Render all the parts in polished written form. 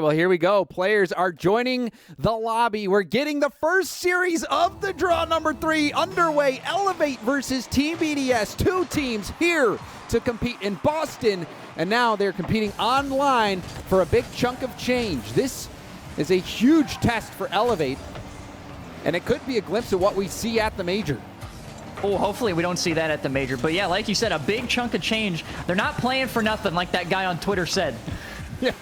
Well, here we go. Players are joining the lobby. We're getting the first series of the draw number 3 underway. Elevate versus Team BDS. 2 teams here to compete in Boston, and now they're competing online for a big chunk of change. This is a huge test for Elevate, and it could be a glimpse of what we see at the major. Oh, hopefully we don't see that at the major. But yeah, like you said, a big chunk of change. They're not playing for nothing, like that guy on Twitter said. Yeah.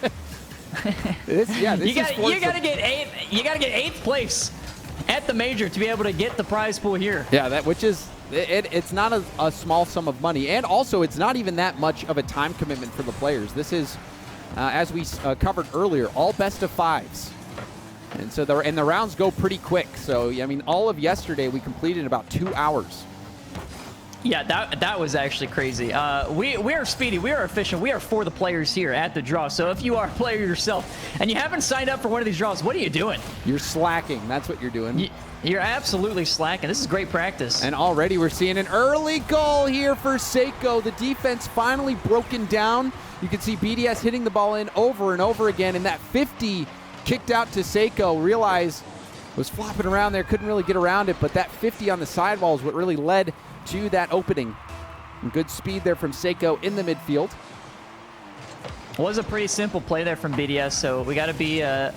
You gotta get eighth place at the major to be able to get the prize pool here. Yeah, it's not a small sum of money, and also it's not even that much of a time commitment for the players. This is, as we covered earlier, all best of 5s, and so the rounds go pretty quick. So I mean, all of yesterday we completed in about 2 hours. Yeah, that was actually crazy. We are speedy, we are efficient, we are for the players here at the draw. So if you are a player yourself and you haven't signed up for one of these draws, what are you doing? You're slacking. That's what you're doing. You're absolutely slacking. This is great practice. And already we're seeing an early goal here for Seikoo. The defense finally broken down. You can see BDS hitting the ball in over and over again, and that 50 kicked out to Seikoo. ReaLize was flopping around there, couldn't really get around it, but that 50 on the sidewall is what really led to that opening. And good speed there from Seikoo in the midfield. Was a pretty simple play there from BDS, so we got to be, I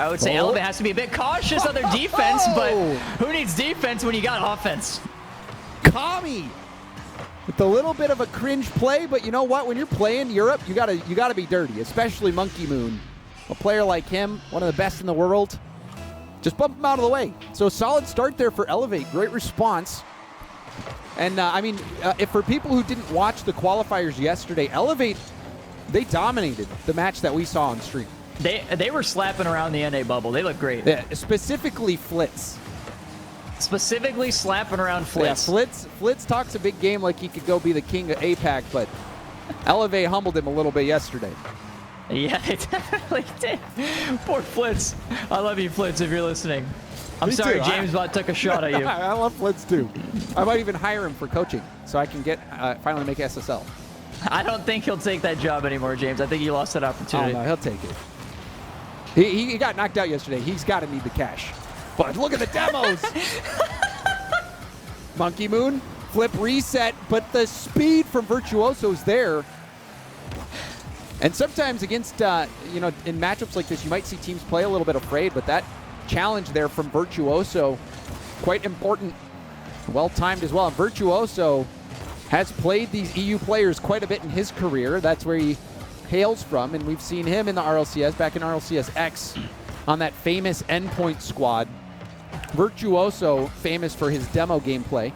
would say Elevate has to be a bit cautious of their defense, but who needs defense when you got offense? Kamii with a little bit of a cringe play, but you know what? When you're playing Europe, you gotta be dirty, especially Monkey Moon. A player like him, one of the best in the world, just bump him out of the way. So a solid start there for Elevate. Great response. And I mean, if for people who didn't watch the qualifiers yesterday, Elevate, they dominated the match that we saw on stream. They were slapping around the NA bubble. They look great. Yeah, specifically Flitz. Specifically slapping around Flitz. Yeah, Flitz talks a big game like he could go be the king of APAC, but Elevate humbled him a little bit yesterday. Yeah, they definitely did. Poor Flitz. I love you, Flitz, if you're listening. I'm sorry, Jamesbot took a shot at you. I love Flitz too. I might even hire him for coaching so I can get finally make SSL. I don't think he'll take that job anymore, James. I think he lost that opportunity. Oh, no, he'll take it. He got knocked out yesterday. He's got to need the cash. But look at the demos. Monkey Moon, flip reset, but the speed from Virtuoso is there. And sometimes against, you know, in matchups like this, you might see teams play a little bit afraid, but that challenge there from Virtuoso, quite important, well-timed as well. And Virtuoso has played these EU players quite a bit in his career. That's where he hails from, and we've seen him in the RLCS, back in RLCS X, on that famous endpoint squad. Virtuoso, famous for his demo gameplay.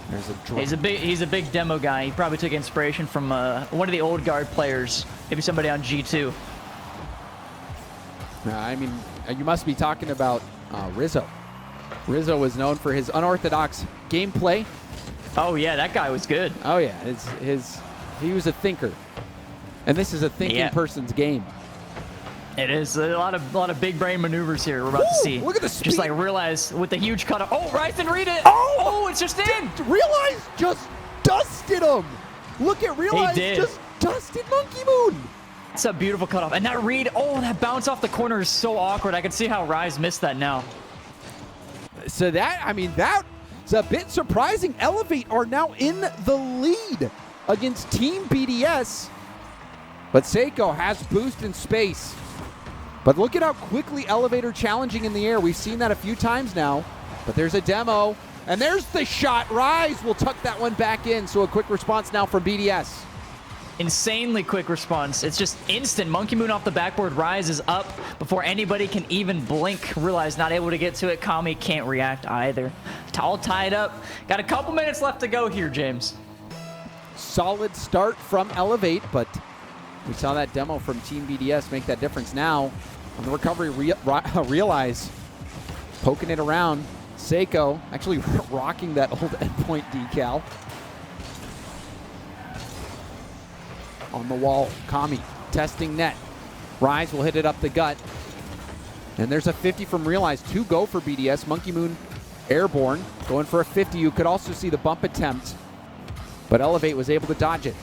There's a drop. He's a big demo guy. He probably took inspiration from one of the old guard players, maybe somebody on G2. I mean, you must be talking about Rizzo. Rizzo was known for his unorthodox gameplay. Oh yeah, that guy was good. Oh yeah, he was a thinker, and this is a thinking person's game. It is a lot of big brain maneuvers here we're about to see. Look at the speed. Just like ReaLize with the huge cutoff. Oh, Rise didn't read it. Oh, it's just in. ReaLize just dusted him. Look at ReaLize just dusted Monkey Moon. It's a beautiful cutoff. And that read, that bounce off the corner is so awkward. I can see how Rise missed that now. So that's a bit surprising. Elevate are now in the lead against Team BDS. But Seikoo has boost in space. But look at how quickly Elevate are challenging in the air. We've seen that a few times now. But there's a demo. And there's the shot. Rise will tuck that one back in. So a quick response now from BDS. Insanely quick response. It's just instant. Monkey Moon off the backboard. Rise is up before anybody can even blink. ReaLize not able to get to it. Kamii can't react either. All tied up. Got a couple minutes left to go here, James. Solid start from Elevate, but we saw that demo from Team BDS make that difference. Now, on the recovery, ReaLize poking it around. Seikoo actually rocking that old endpoint decal. On the wall, Kamii testing net. Rise will hit it up the gut. And there's a 50 from ReaLize. 2 go for BDS. Monkey Moon airborne, going for a 50. You could also see the bump attempt, but Elevate was able to dodge it.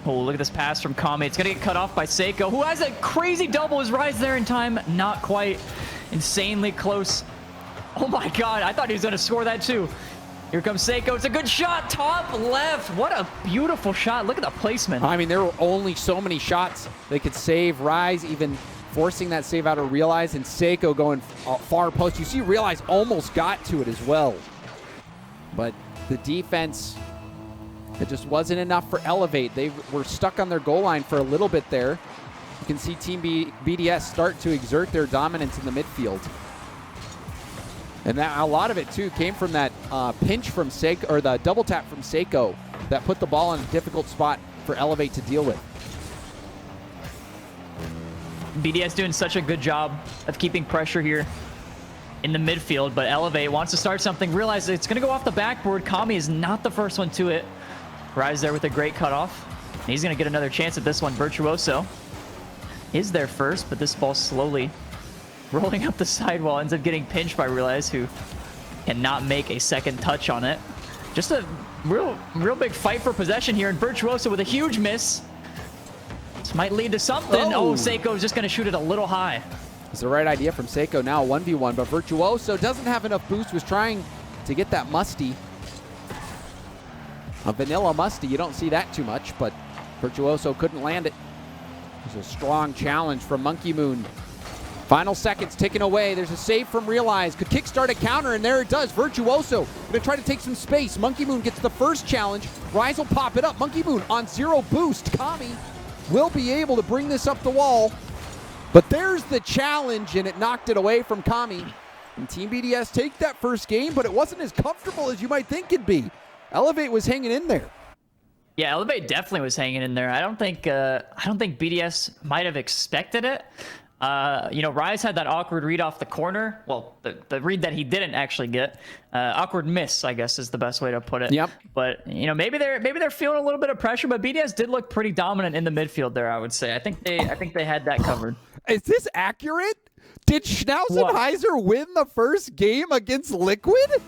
Oh, look at this pass from Kamii. It's going to get cut off by Seikoo, who has a crazy double. His rise there in time. Not quite. Insanely close. Oh my god, I thought he was going to score that too. Here comes Seikoo. It's a good shot. Top left. What a beautiful shot. Look at the placement. I mean, there were only so many shots they could save. Rise even forcing that save out of ReaLize, and Seikoo going far post. You see ReaLize almost got to it as well. But the defense, it just wasn't enough for Elevate. They were stuck on their goal line for a little bit there. You can see Team BDS start to exert their dominance in the midfield. And that, a lot of it, too, came from that pinch from Seikoo, or the double tap from Seikoo that put the ball in a difficult spot for Elevate to deal with. BDS doing such a good job of keeping pressure here in the midfield, but Elevate wants to start something. Realize it's going to go off the backboard. Kamii is not the first one to it. Rise there with a great cutoff. And he's going to get another chance at this one. Virtuoso is there first, but this ball slowly rolling up the sidewall. Ends up getting pinched by ReaLize, who cannot make a second touch on it. Just a real big fight for possession here, and Virtuoso with a huge miss. This might lead to something. Oh, Seikoo is just going to shoot it a little high. It's the right idea from Seikoo now, 1v1, but Virtuoso doesn't have enough boost. Was trying to get that musty. A vanilla musty, you don't see that too much, but Virtuoso couldn't land it. It was a strong challenge from Monkey Moon. Final seconds ticking away. There's a save from ReaLize. Could kickstart a counter, and there it does. Virtuoso gonna try to take some space. Monkey Moon gets the first challenge. Rise will pop it up. Monkey Moon on 0 boost. Kamii will be able to bring this up the wall. But there's the challenge, and it knocked it away from Kamii. And Team BDS take that first game, but it wasn't as comfortable as you might think it'd be. Elevate was hanging in there. Yeah, Elevate definitely was hanging in there. I don't think BDS might have expected it. You know, Rise had that awkward read off the corner. Well, the read that he didn't actually get. Awkward miss, I guess, is the best way to put it. Yep. But you know, maybe they're feeling a little bit of pressure. But BDS did look pretty dominant in the midfield there, I would say. I think they had that covered. Is this accurate? Did Schnauzenheiser win the first game against Liquid?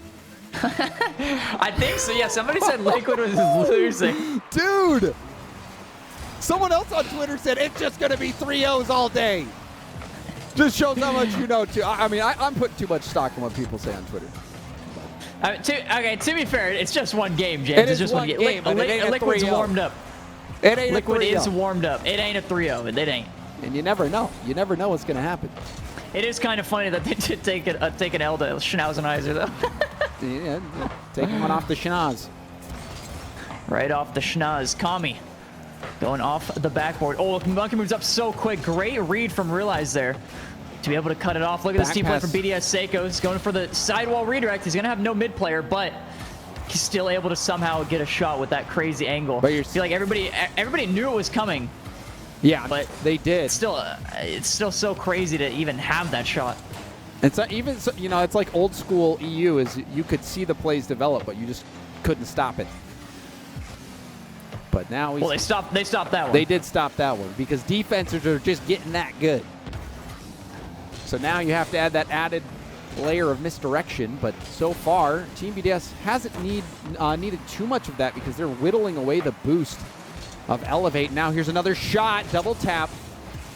I think so. Yeah, somebody said Liquid was losing. Dude, someone else on Twitter said it's just going to be 3-0s all day. Just shows how much you know, too. I mean, I'm putting too much stock in what people say on Twitter. Okay, to be fair, it's just one game, James. It's just one game. Liquid's warmed up. It ain't Liquid is warmed up. It ain't a 3-0. It ain't. And you never know. You never know what's going to happen. It is kind of funny that they did take an L to Schnauzenheiser, though. Yeah, taking one off the schnoz. Right off the schnoz. Kamii going off the backboard. Oh, Monkey moves up so quick. Great read from ReaLize there to be able to cut it off. Look at this team play from BDS. Seikoo is going for the sidewall redirect. He's going to have no mid player, but he's still able to somehow get a shot with that crazy angle. But I feel like everybody knew it was coming. Yeah, but they did. It's still so crazy to even have that shot. It's not even, you know, it's like old school EU. Is you could see the plays develop, but you just couldn't stop it. But now they stopped that one. They did stop that one because defenses are just getting that good. So now you have to add that added layer of misdirection. But so far, Team BDS hasn't needed too much of that because they're whittling away the boost of Elevate. Now here's another shot, double tap.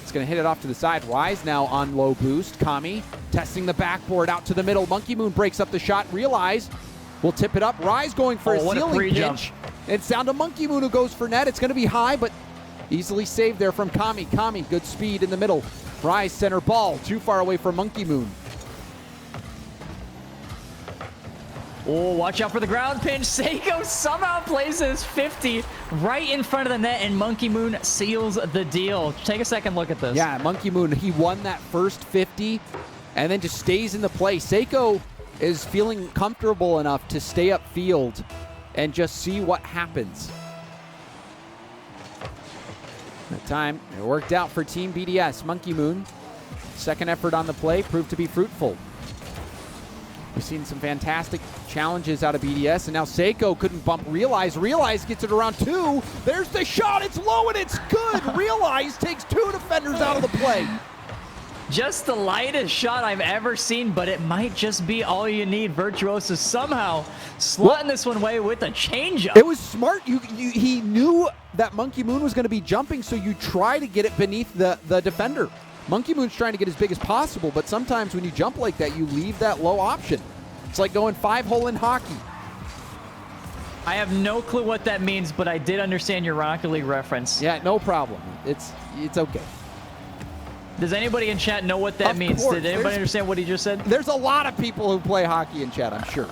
It's going to hit it off to the side. Rise now on low boost. Kamii testing the backboard out to the middle. Monkey Moon breaks up the shot. ReaLize will tip it up. Rise going for a ceiling pinch. It's down to Monkey Moon who goes for net. It's going to be high, but easily saved there from Kamii. Kamii, good speed in the middle. Rise center ball, too far away from Monkey Moon. Oh, watch out for the ground pinch. Seikoo somehow places 50 right in front of the net, and Monkey Moon seals the deal. Take a second look at this. Yeah, Monkey Moon, he won that first 50 and then just stays in the play. Seikoo is feeling comfortable enough to stay upfield and just see what happens. That time, it worked out for Team BDS. Monkey Moon, second effort on the play, proved to be fruitful. We've seen some fantastic challenges out of BDS, and now Seikoo couldn't bump ReaLize. ReaLize gets it around 2. There's the shot. It's low, and it's good. ReaLize takes 2 defenders out of the play. Just the lightest shot I've ever seen, but it might just be all you need. Virtuoso somehow slotting this one away with a changeup. It was smart. He knew that Monkey Moon was going to be jumping, so you try to get it beneath the defender. Monkey Moon's trying to get as big as possible, but sometimes when you jump like that, you leave that low option. It's like going 5-hole in hockey. I have no clue what that means, but I did understand your Rocket League reference. Yeah, no problem. It's okay. Does anybody in chat know what that means? Course. Did anybody understand what he just said? There's a lot of people who play hockey in chat, I'm sure.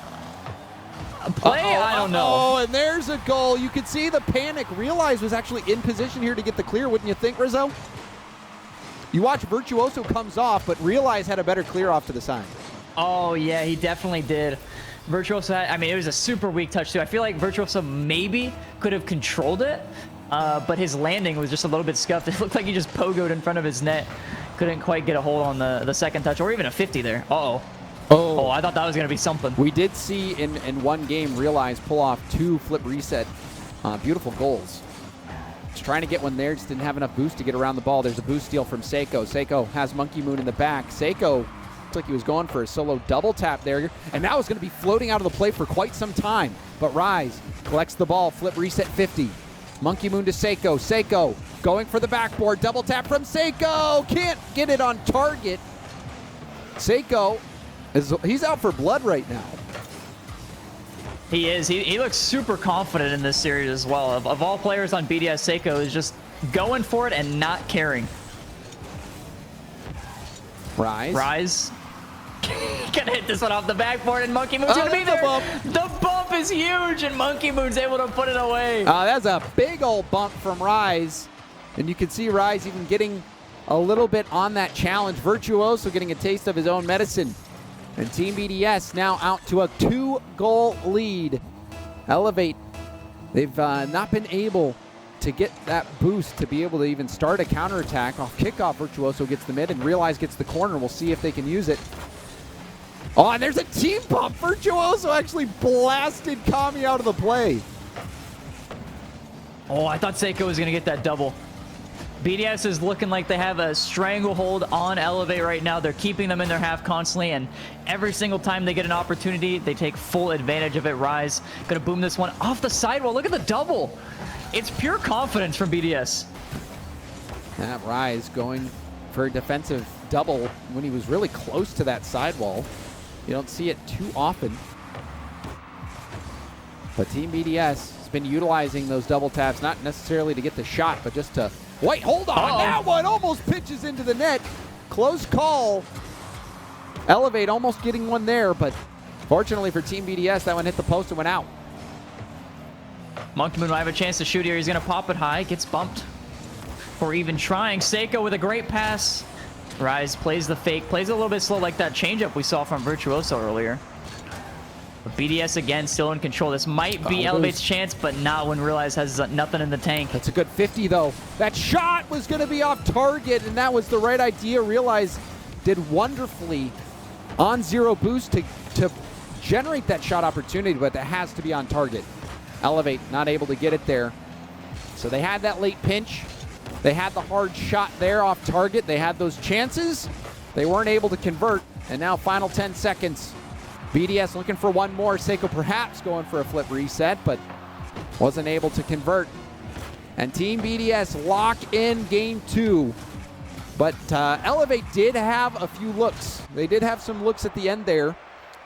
I don't know. Oh, and there's a goal. You could see the panic. ReaLize was actually in position here to get the clear, wouldn't you think, Rizzo? You watch Virtuoso comes off, but ReaLize had a better clear off to the side. Oh, yeah, he definitely did. Virtuoso had, I mean, it was a super weak touch, too. I feel like Virtuoso maybe could have controlled it, but his landing was just a little bit scuffed. It looked like he just pogoed in front of his net. Couldn't quite get a hold on the second touch, or even a 50 there. Uh-oh. Oh, I thought that was going to be something. We did see in one game ReaLize pull off 2 flip reset beautiful goals. Just trying to get one there, just didn't have enough boost to get around the ball. There's a boost steal from Seikoo. Seikoo has Monkey Moon in the back. Seikoo looked like he was going for a solo double tap there, and now is going to be floating out of the play for quite some time. But ReaLize collects the ball, flip reset 50. Monkey Moon to Seikoo. Seikoo going for the backboard. Double tap from Seikoo. Can't get it on target. Seikoo, he's out for blood right now. He is. He looks super confident in this series as well. Of all players on BDS, Seikoo is just going for it and not caring. ReaLize. Gonna hit this one off the backboard, and Monkey Moon's gonna be there. The bump is huge, and Monkey Moon's able to put it away. That's a big old bump from ReaLize, and you can see ReaLize even getting a little bit on that challenge. Virtuoso getting a taste of his own medicine, and Team BDS now out to a 2-goal lead. Elevate, they've not been able to get that boost to be able to even start a counterattack. Off kickoff, Virtuoso gets the mid, and ReaLize gets the corner. We'll see if they can use it. Oh, and there's a team bump. Virtuoso actually blasted Kamii out of the play. Oh, I thought Seikoo was going to get that double. BDS is looking like they have a stranglehold on Elevate right now. They're keeping them in their half constantly, and every single time they get an opportunity, they take full advantage of it. ReaLize going to boom this one off the sidewall. Look at the double. It's pure confidence from BDS. That ReaLize going for a defensive double when he was really close to that sidewall. You don't see it too often. But Team BDS has been utilizing those double taps, not necessarily to get the shot, but just to... Wait, hold on. That one almost pitches into the net. Close call. Elevate almost getting one there, but fortunately for Team BDS, that one hit the post and went out. Monkey Moon might have a chance to shoot here. He's going to pop it high. Gets bumped. Or even trying. Seikoo with a great pass. ReaLize plays the fake. Plays a little bit slow like that changeup we saw from Virtuoso earlier. But BDS again still in control. This might be Elevate's chance, but not when ReaLize has nothing in the tank. That's a good 50 though. That shot was going to be off target, and that was the right idea. ReaLize did wonderfully on 0 boost to generate that shot opportunity, but that has to be on target. Elevate not able to get it there. So they had that late pinch. They had the hard shot there off target. They had those chances. They weren't able to convert. And now final 10 seconds. BDS looking for one more. Seikoo perhaps going for a flip reset, but wasn't able to convert. And Team BDS lock in game 2. But Elevate did have a few looks. They did have some looks at the end there.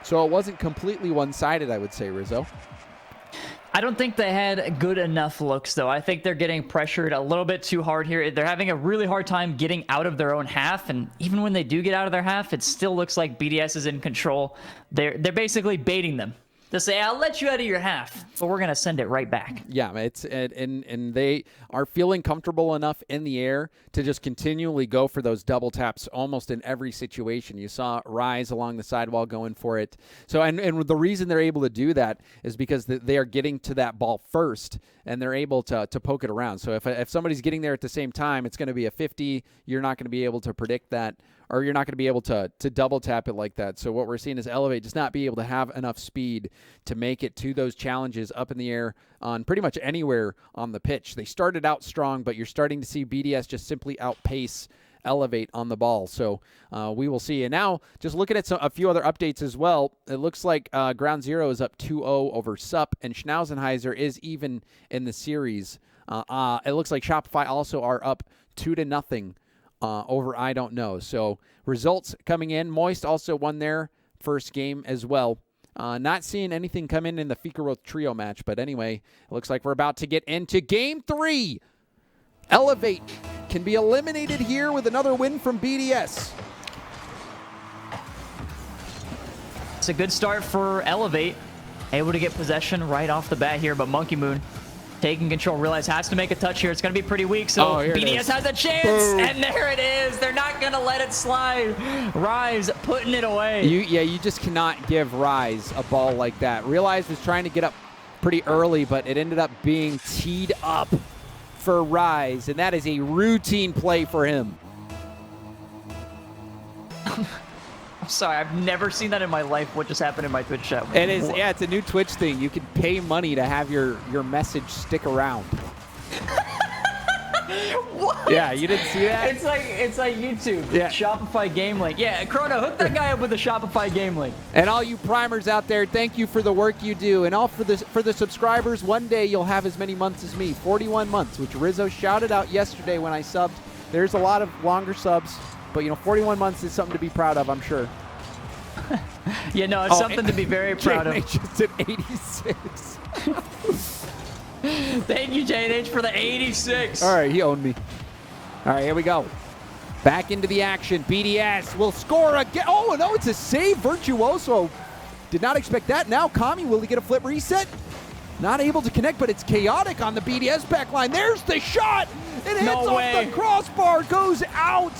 So it wasn't completely one-sided, I would say, Rizzo. I don't think they had good enough looks, though. I think they're getting pressured a little bit too hard here. They're having a really hard time getting out of their own half, and even when they do get out of their half, it still looks like BDS is in control. They're basically baiting them. They'll say, I'll let you out of your half, but we're going to send it right back. Yeah, it's and they are feeling comfortable enough in the air to just continually go for those double taps almost in every situation. You saw ReaLize along the sidewall going for it. So, and the reason they're able to do that is because they are getting to that ball first, and they're able to poke it around. So if somebody's getting there at the same time, it's going to be a 50. You're not going to be able to predict that, or you're not going to be able to double tap it like that. So what we're seeing is Elevate just not be able to have enough speed to make it to those challenges up in the air on pretty much anywhere on the pitch. They started out strong, but you're starting to see BDS just simply outpace Elevate on the ball. So we will see. And now just looking at a few other updates as well, it looks like Ground Zero is up 2-0 over Sup, and Schnauzenheiser is even in the series. It looks like Shopify also are up 2-0 over I Don't Know. So results coming in. Moist also won their first game as well. Not seeing anything come in the Fikaroth trio match, but anyway, it looks like we're about to get into Game 3. Elevate can be eliminated here with another win from BDS. It's a good start for Elevate. Able to get possession right off the bat here, but Monkey Moon taking control. ReaLize has to make a touch here. It's going to be pretty weak, so BDS has a chance, and there it is. They're not going to let it slide. Rise putting it away. You just cannot give Rise a ball like that. ReaLize was trying to get up pretty early, but it ended up being teed up for Rise, and that is a routine play for him. I'm sorry, I've never seen that in my life. What just happened in my Twitch chat? It is, yeah, it's a new Twitch thing. You can pay money to have your message stick around. What? Yeah, you didn't see that? It's like YouTube. Yeah. Shopify game link. Yeah, Chrono, hook that guy up with a Shopify game link. And all you primers out there, thank you for the work you do. And all for the subscribers, one day you'll have as many months as me. 41 months, which Rizzo shouted out yesterday when I subbed. There's a lot of longer subs, but 41 months is something to be proud of, I'm sure. Yeah, no, it's something to be very proud of. Just at 86. Thank you, J&H, for the 86. All right, he owned me. All right, here we go. Back into the action. BDS will score again. Oh, no, it's a save. Virtuoso did not expect that. Now Kamii, will he get a flip reset? Not able to connect, but it's chaotic on the BDS backline. There's the shot. It hits off the crossbar, goes out.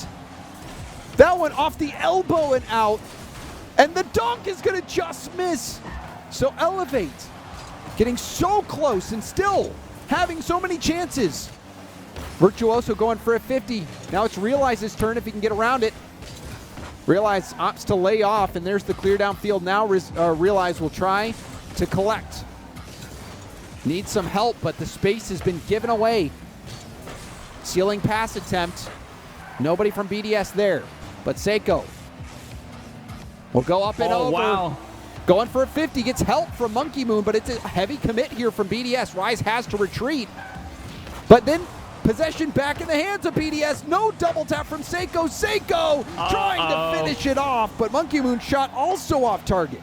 That one off the elbow and out. And the dunk is going to just miss. So Elevate getting so close and still having so many chances. Virtuoso going for a 50. Now it's ReaLize's turn if he can get around it. ReaLize opts to lay off, and there's the clear downfield. Now ReaLize will try to collect. Needs some help, but the space has been given away. Ceiling pass attempt. Nobody from BDS there, but Seikoo will go up and over. Wow. Going for a 50, gets help from Monkey Moon, but it's a heavy commit here from BDS. Rise has to retreat, but then possession back in the hands of BDS. No double tap from Seikoo. Seikoo trying to finish it off, but Monkey Moon shot also off target.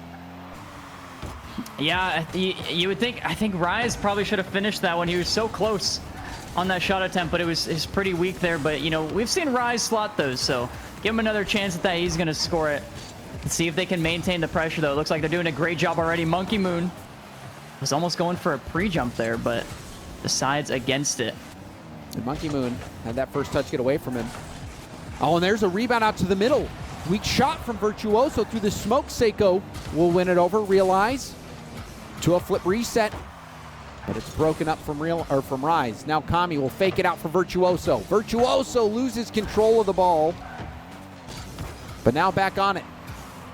Yeah, you would think, I think Rise probably should have finished that one. He was so close on that shot attempt, but it was pretty weak there. But, we've seen Rise slot those, so give him another chance at that. He's going to score it. Let's see if they can maintain the pressure, though. It looks like they're doing a great job already. Monkey Moon was almost going for a pre-jump there, but decides against it. And Monkey Moon had that first touch get away from him. Oh, and there's a rebound out to the middle. Weak shot from Virtuoso through the smoke. Seikoo will win it over. ReaLize to a flip reset, but it's broken up from Rise. Now Kamii will fake it out for Virtuoso. Virtuoso loses control of the ball, but now back on it.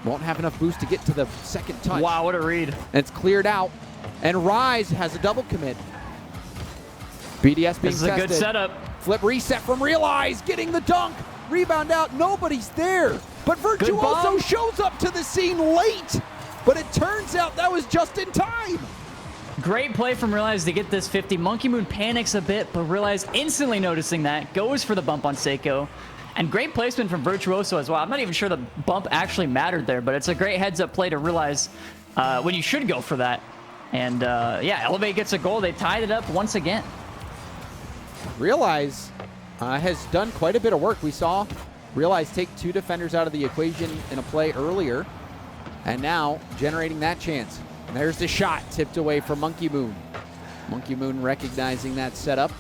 Won't have enough boost to get to the second touch. Wow, what a read. And it's cleared out, and Rise has a double commit. BDS being tested. This is a good setup. Flip reset from ReaLize, getting the dunk. Rebound out, nobody's there. But Virtuoso shows up to the scene late. But it turns out that was just in time. Great play from ReaLize to get this 50. Monkey Moon panics a bit, but ReaLize instantly noticing that, goes for the bump on Seikoo. And great placement from Virtuoso as well. I'm not even sure the bump actually mattered there, but it's a great heads-up play to ReaLize when you should go for that. And, yeah, Elevate gets a goal. They tied it up once again. ReaLize has done quite a bit of work. We saw ReaLize take 2 defenders out of the equation in a play earlier, and now generating that chance. And there's the shot tipped away from Monkey Moon. Monkey Moon recognizing that setup,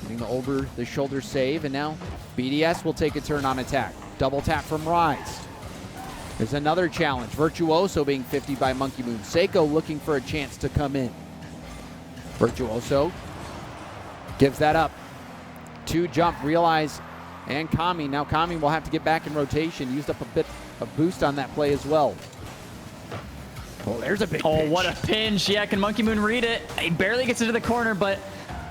getting the over-the-shoulder save, and now BDS will take a turn on attack. Double tap from Rise. There's another challenge. Virtuoso being 50 by Monkey Moon. Seikoo looking for a chance to come in. Virtuoso gives that up. 2 jump, ReaLize and Kamii. Now Kamii will have to get back in rotation. Used up a bit of boost on that play as well. Oh, there's a big pinch. What a pinch. Yeah, can Monkey Moon read it? He barely gets into the corner, but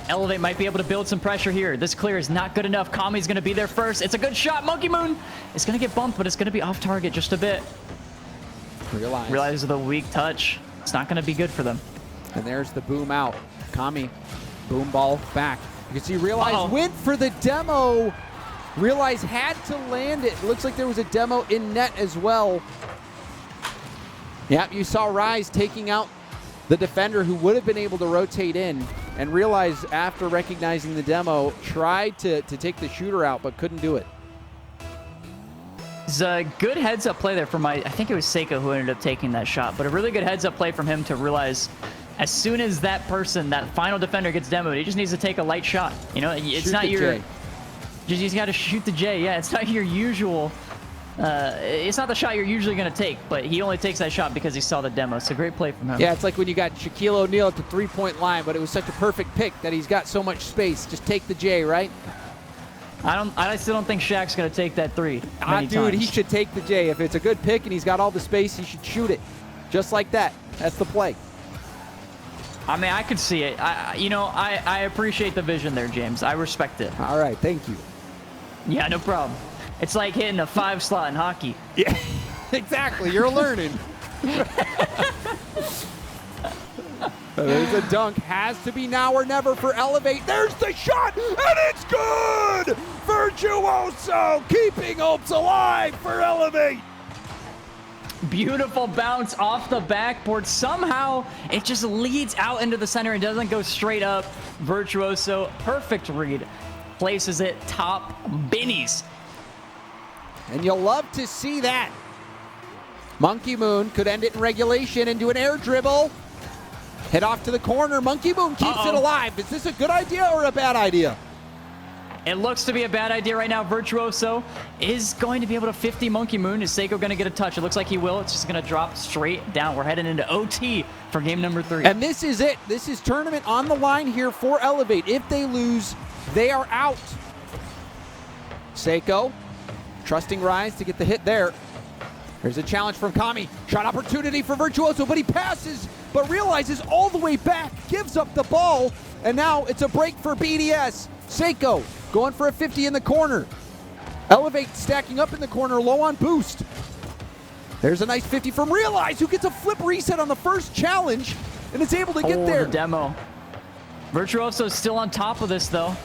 Elevate might be able to build some pressure here. This clear is not good enough. Kami's going to be there first. It's a good shot. Monkey Moon is going to get bumped, but it's going to be off target just a bit. ReaLize with a weak touch. It's not going to be good for them. And there's the boom out. Kamii, boom ball back. You can see ReaLize went for the demo. ReaLize had to land it. Looks like there was a demo in net as well. Yep, you saw Rise taking out the defender who would have been able to rotate in. And ReaLize, after recognizing the demo, tried to take the shooter out, but couldn't do it. It's a good heads-up play there from I think it was Seikoo who ended up taking that shot, but a really good heads-up play from him to realize as soon as that final defender gets demoed, he just needs to take a light shot. You know, it's not your... He's got to shoot the J. Yeah, it's not your usual... it's not the shot you're usually going to take, but he only takes that shot because he saw the demo. It's a great play from him. Yeah, it's like when you got Shaquille O'Neal at the three-point line, but it was such a perfect pick that he's got so much space. Just take the J, right? I still don't think Shaq's going to take that three. Dude, he should take the J. If it's a good pick and he's got all the space, he should shoot it. Just like that. That's the play. I mean, I could see it. I appreciate the vision there, James. I respect it. All right, thank you. Yeah, no problem. It's like hitting a 5-slot in hockey. Yeah, exactly. You're learning. There's a dunk. Has to be now or never for Elevate. There's the shot, and it's good! Virtuoso keeping hopes alive for Elevate. Beautiful bounce off the backboard. Somehow, it just leads out into the center and doesn't go straight up. Virtuoso, perfect read. Places it top binnies. And you'll love to see that. Monkey Moon could end it in regulation and do an air dribble. Head off to the corner. Monkey Moon keeps it alive. Is this a good idea or a bad idea? It looks to be a bad idea right now. Virtuoso is going to be able to 50 Monkey Moon. Is Seikoo going to get a touch? It looks like he will. It's just going to drop straight down. We're heading into OT for game number 3. And this is it. This is tournament on the line here for Elevate. If they lose, they are out. Seikoo trusting Rise to get the hit there. There's a challenge from Kamii. Shot opportunity for Virtuoso, but he passes, but realizes all the way back, gives up the ball, and now it's a break for BDS. Seikoo going for a 50 in the corner. Elevate stacking up in the corner, low on boost. There's a nice 50 from ReaLize, who gets a flip reset on the first challenge and is able to get there. The demo. Virtuoso is still on top of this, though.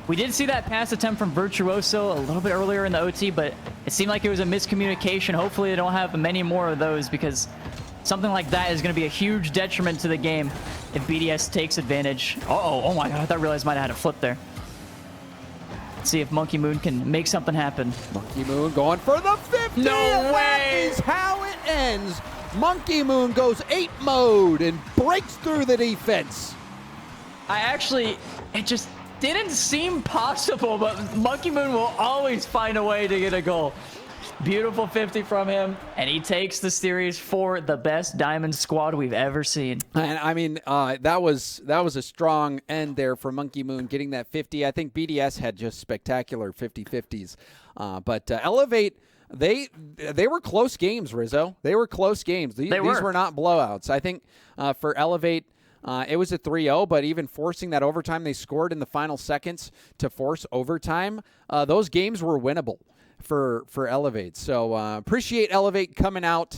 We did see that pass attempt from Virtuoso a little bit earlier in the OT, but it seemed like it was a miscommunication. Hopefully they don't have many more of those, because something like that is going to be a huge detriment to the game if BDS takes advantage. Oh my god, I thought ReaLize might have had a flip there. Let's see if Monkey Moon can make something happen. Monkey Moon going for the 50! No way! That is how it ends. Monkey Moon goes 8 mode and breaks through the defense. It just didn't seem possible, but Monkey Moon will always find a way to get a goal. Beautiful 50 from him, and he takes the series for the best Diamond squad we've ever seen. And I mean, that was a strong end there for Monkey Moon getting that 50. I think BDS had just spectacular 50-50s, but Elevate, they were close games, Rizzo. They were close games. These were not blowouts. I think for Elevate, it was a 3-0, but even forcing that overtime, they scored in the final seconds to force overtime. Those games were winnable for Elevate. So appreciate Elevate coming out